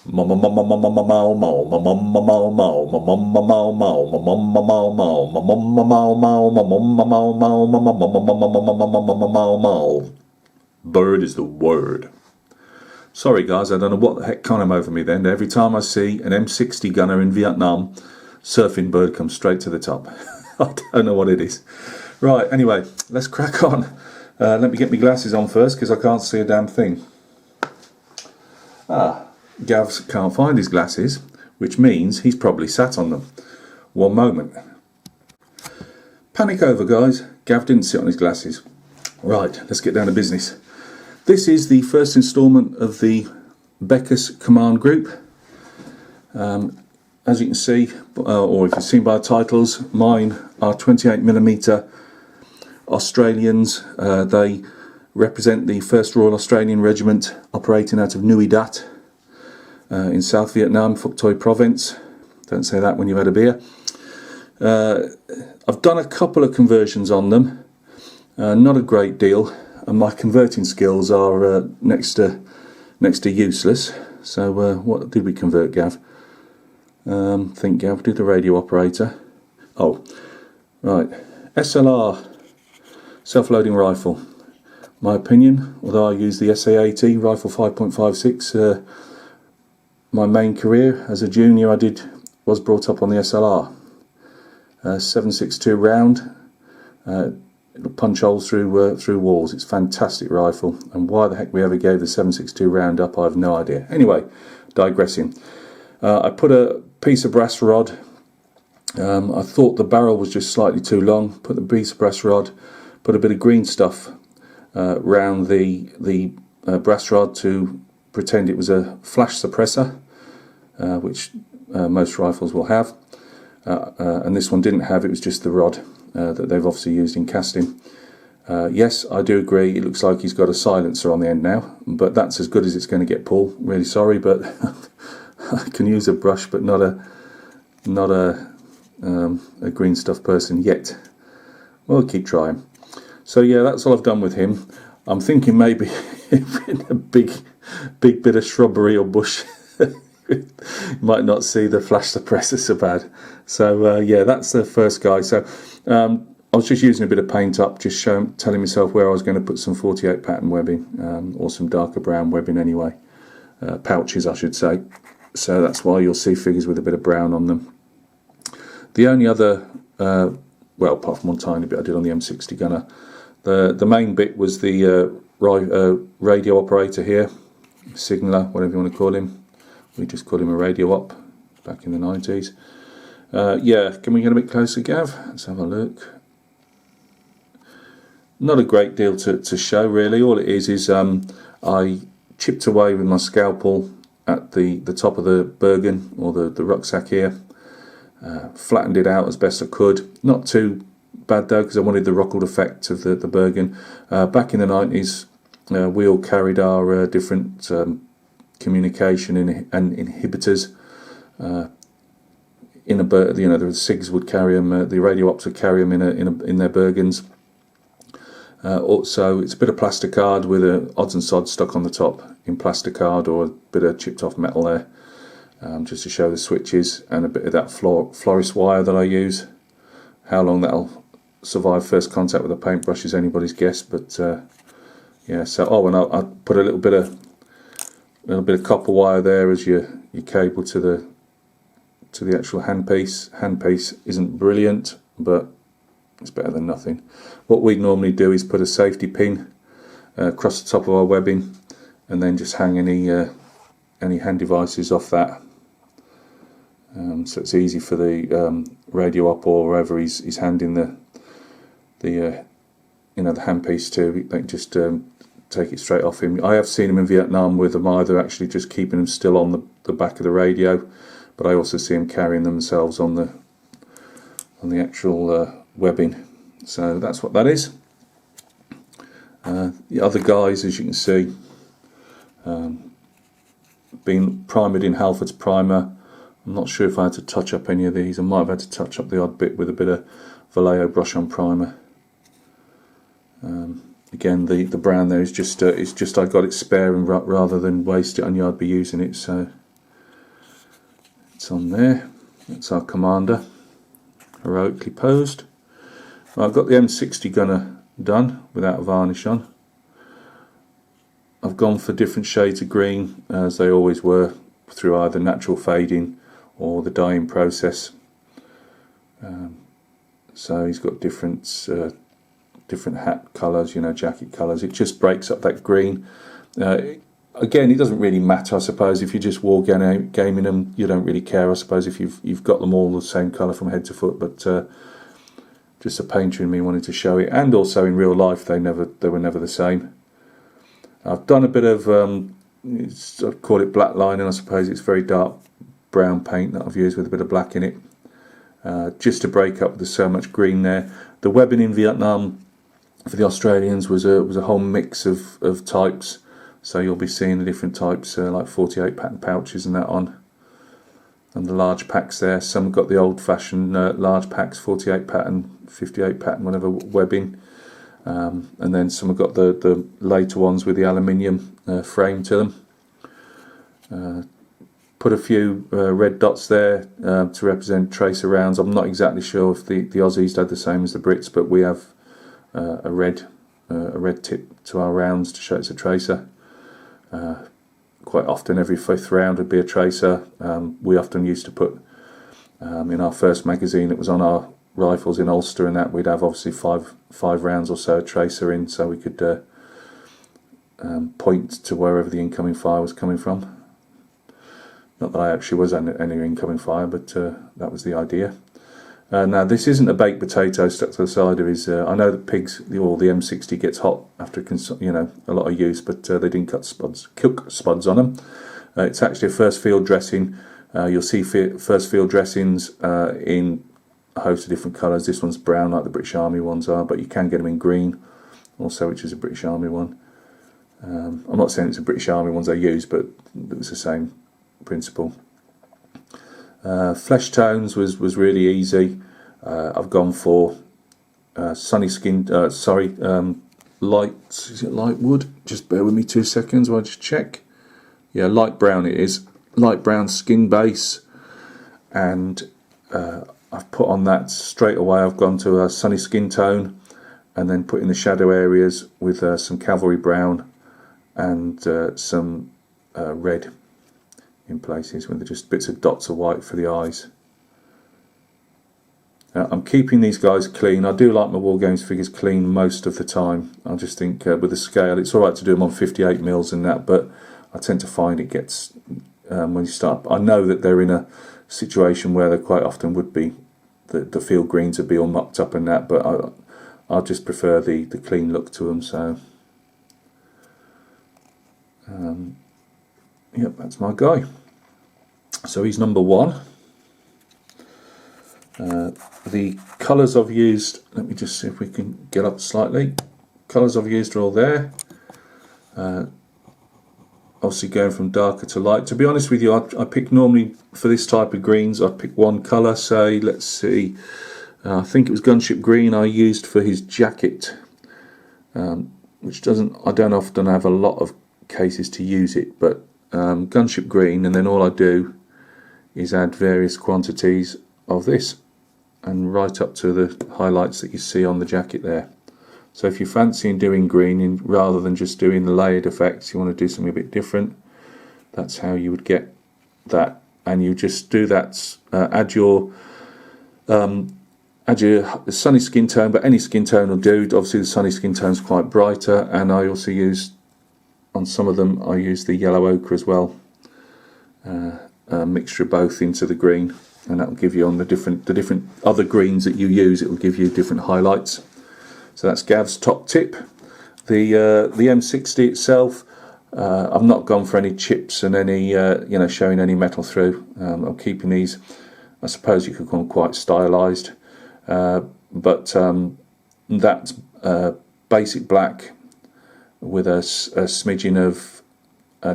Bird is the word. Sorry guys, I don't know what the heck came over me then. Every time I see an M60 gunner in Vietnam, surfing bird comes straight to the top. I don't know what it is. Right, anyway, let's crack on. Let me get my glasses on first because I can't see a damn thing. Gav can't find his glasses, which means he's probably sat on them. One moment. Panic over, guys. Gav didn't sit on his glasses. Right, let's get down to business. This is the first instalment of the Beccas Command group. As you can see, or if you've seen by the titles, mine are 28mm Australians. They represent the 1st Royal Australian Regiment operating out of Nui Dat in South Vietnam, Phuoc Toi Province. Don't say that when you've had a beer. I've done a couple of conversions on them, not a great deal, and my converting skills are next to useless. So what did we convert, Gav? Think Gav did the radio operator. Oh, right. SLR, self-loading rifle. My opinion, although I use the SA80 rifle 5.56, my main career as a junior was brought up on the SLR. 7.62 round. It'll punch holes through walls. It's a fantastic rifle, and why the heck we ever gave the 7.62 round up, I have no idea. Anyway, digressing. I put a piece of brass rod. I thought the barrel was just slightly too long. Put the piece of brass rod, put a bit of green stuff round the brass rod to pretend it was a flash suppressor, which most rifles will have. And this one didn't have. It was just the rod that they've obviously used in casting. Yes, I do agree, it looks like he's got a silencer on the end now, but that's as good as it's going to get, Paul. Really sorry, but I can use a brush, but not a green stuff person yet. We'll keep trying. So yeah, that's all I've done with him. I'm thinking maybe in a big bit of shrubbery or bush, you might not see the flash suppressor so bad. So yeah, that's the first guy. So I was just using a bit of paint up, just telling myself where I was going to put some 48 pattern webbing, or some darker brown webbing anyway, pouches I should say. So that's why you'll see figures with a bit of brown on them. The only other, well, apart from one tiny bit I did on the M60 gunner, the main bit was the radio operator here, signaller, whatever you want to call him. We just called him a radio op back in the 90s. Yeah, can we get a bit closer, Gav? Let's have a look. Not a great deal to show really. All it is I chipped away with my scalpel at the top of the Bergen, or the rucksack here. Flattened it out as best I could. Not too bad though, because I wanted the rockled effect of the Bergen. Back in the 90s, we all carried our different communication and inhibitors in a the SIGs would carry them, the radio ops would carry them in their Bergens. Also, it's a bit of plasticard with odds and sods stuck on the top in plasticard, or a bit of chipped off metal there, just to show the switches, and a bit of that florist wire that I use. How long that'll survive first contact with a paintbrush is anybody's guess, but yeah. So and I put a little bit of copper wire there as your cable to the actual handpiece. Handpiece isn't brilliant, but it's better than nothing. What we normally do is put a safety pin across the top of our webbing, and then just hang any hand devices off that. So it's easy for the radio op or wherever he's handing the handpiece to. They can just take it straight off him. I have seen him in Vietnam with them either actually just keeping them still on the back of the radio, but I also see them carrying themselves on the actual webbing. So that's what that is. The other guys, as you can see, being primered in Halford's primer. I'm not sure if I had to touch up any of these. I might have had to touch up the odd bit with a bit of Vallejo brush on primer. Again, the brown there is just I got it spare, and rather than waste it, I knew I'd be using it. So It's on there. That's our commander, heroically posed. Well, I've got the M60 gunner done without a varnish on. I've gone for different shades of green, as they always were, through either natural fading or the dyeing process. So he's got different hat colours, you know, jacket colours. It just breaks up that green. Again, it doesn't really matter, I suppose. If you're just war gaming them, you don't really care, I suppose, if you've got them all the same colour from head to foot. But just a painter in me wanted to show it, and also in real life they were never the same. I've done a bit of I call it black lining, I suppose. It's very dark brown paint that I've used with a bit of black in it, just to break up. There's so much green there. The webbing in Vietnam for the Australians was a whole mix of types. So you'll be seeing the different types, like 48 pattern pouches and that on, and the large packs there. Some have got the old-fashioned large packs, 48 pattern, 58 pattern, whatever webbing, and then some have got the later ones with the aluminium frame to them. Put a few red dots there to represent tracer rounds. I'm not exactly sure if the Aussies did the same as the Brits, but we have a red tip to our rounds to show it's a tracer. Quite often every fifth round would be a tracer. We often used to put in our first magazine that was on our rifles in Ulster and that, we'd have obviously five rounds or so tracer in, so we could point to wherever the incoming fire was coming from. Not that I actually was any incoming fire, but that was the idea. Now this isn't a baked potato stuck to the side of his. I know that pigs, or the M60 gets hot after a lot of use, but they didn't cook spuds on them. It's actually a first field dressing. You'll see first field dressings in a host of different colours. This one's brown, like the British Army ones are, but you can get them in green, also, which is a British Army one. I'm not saying it's a British Army ones they use, but it was the same principle. Flesh tones was really easy. I've gone for sunny skin. Light. Is it light wood? Just bear with me 2 seconds while I just check. Yeah, light brown it is. Light brown skin base, and I've put on that straight away. I've gone to a sunny skin tone, and then put in the shadow areas with some cavalry brown and some red in places, with just bits of dots of white for the eyes. I'm keeping these guys clean. I do like my War Games figures clean most of the time. I just think with the scale, it's alright to do them on 58mm and that, but I tend to find it gets, when you start, I know that they're in a situation where they quite often would be, the field greens would be all mucked up and that, but I just prefer the clean look to them. So yep, that's my guy. So he's number one. The colours I've used, let me just see if we can get up slightly. Colours I've used are all there. Obviously going from darker to light. To be honest with you, I pick normally for this type of greens, I pick one colour. Say, let's see, I think it was gunship green I used for his jacket, which I don't often have a lot of cases to use it, but gunship green, and then all I do is add various quantities of this and right up to the highlights that you see on the jacket there. So if you're fancying doing green rather than just doing the layered effects, you want to do something a bit different, that's how you would get that. And you just do that, add your sunny skin tone, but any skin tone will do. Obviously the sunny skin tone is quite brighter, and I also use, on some of them, I use the yellow ochre as well. A mixture of both into the green, and that will give you on the different other greens that you use, it will give you different highlights. So that's Gav's top tip. The M60 itself, I've not gone for any chips and any showing any metal through. I'm keeping these, I suppose you could call them quite stylised, but that's basic black with a smidgen of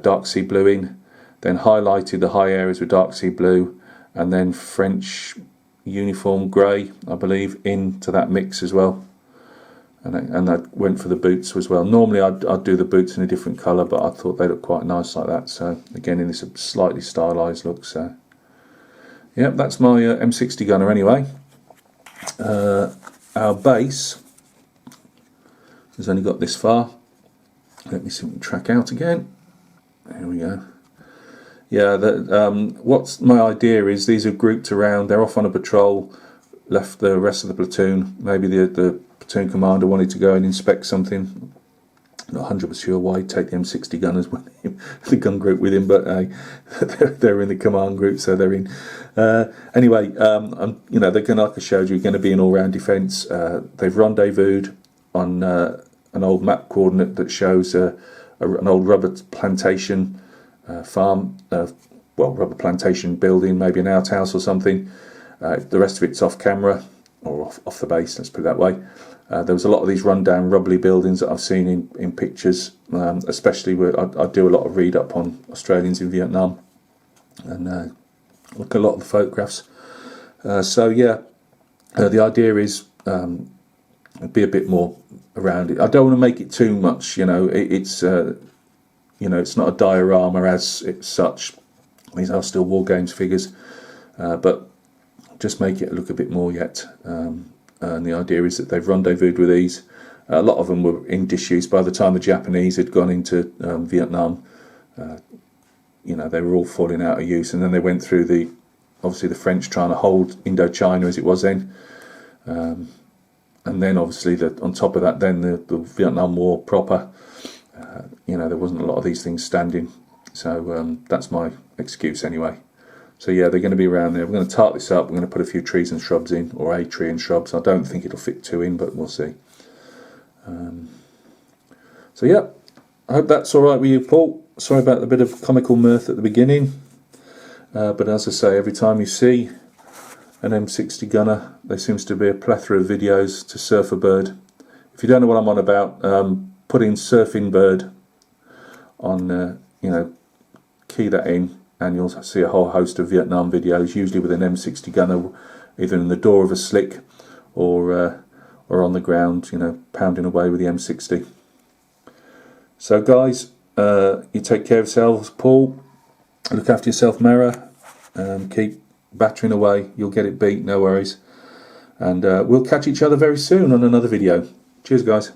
dark sea blue in, then highlighted the high areas with dark sea blue, and then French uniform grey, I believe, into that mix as well. And I went for the boots as well. Normally I'd do the boots in a different colour, but I thought they looked quite nice like that. So again, in this slightly stylised look. So Yep, that's my M60 gunner anyway. Our base has only got this far. Let me see if we can track out again. There we go. Yeah, what's my idea is these are grouped around, they're off on a patrol, left the rest of the platoon. Maybe the platoon commander wanted to go and inspect something. Not 100% sure why he'd take the M60 gunners with him, the gun group with him, but they're in the command group, so they're in. Anyway, you know, they're going to, like I showed you, going to be an all-round defence. They've rendezvoused on an old map coordinate that shows an old rubber plantation farm, rubber plantation building, maybe an outhouse or something. The rest of it's off camera, or off the base, let's put it that way. There was a lot of these rundown rubbly buildings that I've seen in pictures, especially where I do a lot of read up on Australians in Vietnam, and look at a lot of the photographs. So yeah, the idea is be a bit more around it. I don't want to make it too much, you know. It's you know, it's not a diorama as such. These are still War Games figures, but just make it look a bit more yet. And the idea is that they've rendezvoused with these. A lot of them were in disuse by the time the Japanese had gone into Vietnam. You know, they were all falling out of use, and then they went through obviously the French trying to hold Indochina as it was then, and then obviously on top of that, then the Vietnam War proper. You know, there wasn't a lot of these things standing, so that's my excuse anyway. So yeah, they're going to be around there. We're going to tart this up. We're going to put a few trees and shrubs in, or a tree and shrubs. I don't think it'll fit 2 in, but we'll see. So yeah, I hope that's all right with you, Paul. Sorry about the bit of comical mirth at the beginning, but as I say, every time you see an M60 gunner, there seems to be a plethora of videos to surf a bird. If you don't know what I'm on about, put in surfing bird on, you know, key that in, and you'll see a whole host of Vietnam videos, usually with an M60 gunner, either in the door of a slick or on the ground, you know, pounding away with the M60. So guys, you take care of yourselves, Paul. Look after yourself, Mara. Keep battering away. You'll get it beat, no worries. And we'll catch each other very soon on another video. Cheers, guys.